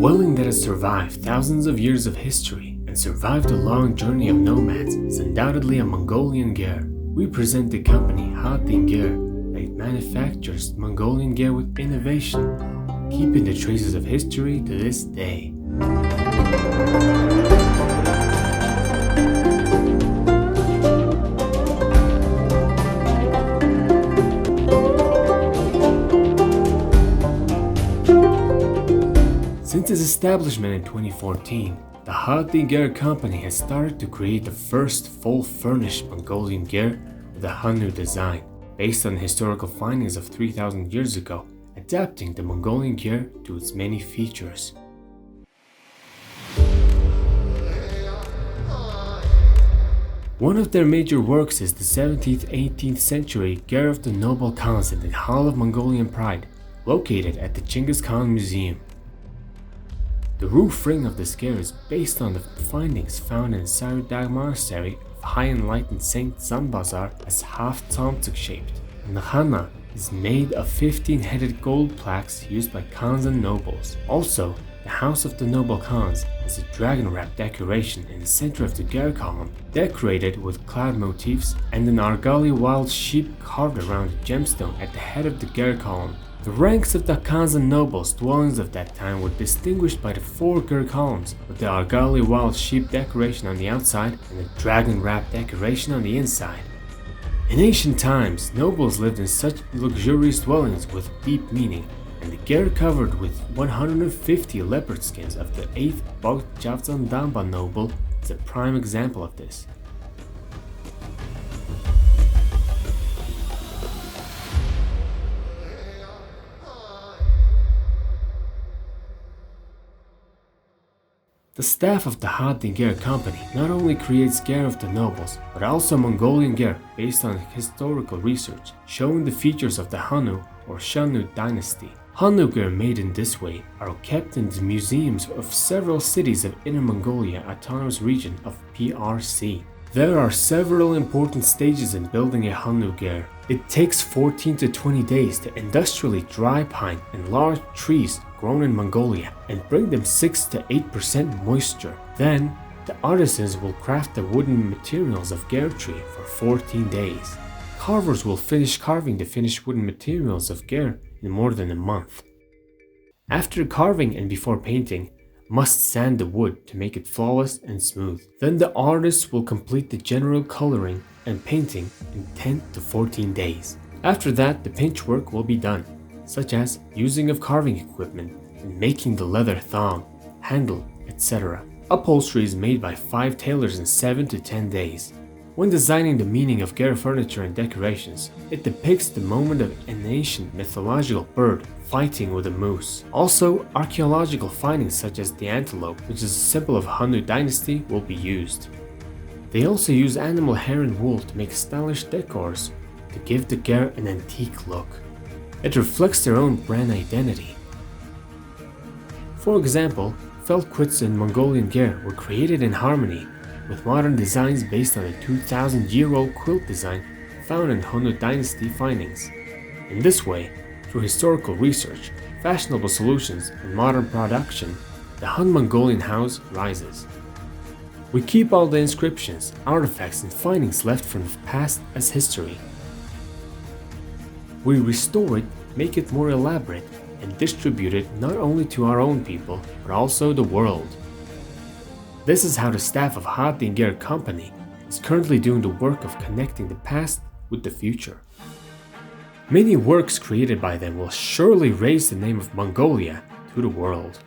dwelling that has survived thousands of years of history and survived a long journey of nomads is undoubtedly a Mongolian gear. We present the company khaadiin Gear that manufactures Mongolian gear with innovation, keeping the traces of history to this day. Since its establishment in 2014, the khaadiin Gear company has started to create the first full furnished Mongolian gear with a Hannu design, based on historical findings of 3,000 years ago, adapting the Mongolian gear to its many features. One of their major works is the 17th-18th century Gear of the Noble Khans in the Hall of Mongolian Pride, located at the Genghis Khan Museum. The roof ring of this gear is based on the findings found in Sarıdag Monastery of High Enlightened Saint Zanbazar as half tomtic shaped, and the khana is made of 15-headed gold plaques used by Khans and nobles. Also, the House of the Noble Khans has a dragon wrap decoration in the center of the gear column, decorated with cloud motifs, and an Argali wild sheep carved around a gemstone at the head of the gear column. The ranks of the Khans and nobles' dwellings of that time were distinguished by the 4 gear columns, with the Argali wild sheep decoration on the outside and the dragon wrap decoration on the inside. In ancient times, nobles lived in such luxurious dwellings with deep meaning, and the gear covered with 150 leopard skins of the 8th Bogchavzan Damba noble is a prime example of this. The staff of the khaadiin Gear company not only creates gear of the nobles, but also Mongolian gear based on historical research, showing the features of the Hannu or Shannu dynasty. Hannu gear made in this way are kept in the museums of several cities of Inner Mongolia Autonomous Region of PRC. There are several important stages in building a Hannu gear. It takes 14 to 20 days to industrially dry pine and large trees grown in Mongolia and bring them 6 to 8% moisture. Then, the artisans will craft the wooden materials of gear tree for 14 days. Carvers will finish carving the finished wooden materials of gear in more than a month. After carving and before painting, must sand the wood to make it flawless and smooth. Then the artists will complete the general coloring and painting in 10 to 14 days. After that, the paint work will be done, such as using of carving equipment and making the leather thong, handle, etc. Upholstery is made by 5 tailors in 7 to 10 days. When designing the meaning of gear furniture and decorations, it depicts the moment of an ancient mythological bird fighting with a moose. Also, archaeological findings such as the antelope, which is a symbol of Hannu dynasty, will be used. They also use animal hair and wool to make stylish decors to give the gear an antique look. It reflects their own brand identity. For example, felt quilts in Mongolian gear were created in harmony with modern designs based on a 2,000-year-old quilt design found in Hannu dynasty findings. In this way, through historical research, fashionable solutions, and modern production, the Han Mongolian house rises. We keep all the inscriptions, artifacts, and findings left from the past as history. We restore it, make it more elaborate, and distribute it not only to our own people, but also the world. This is how the staff of khaadiin Gear company is currently doing the work of connecting the past with the future. Many works created by them will surely raise the name of Mongolia to the world.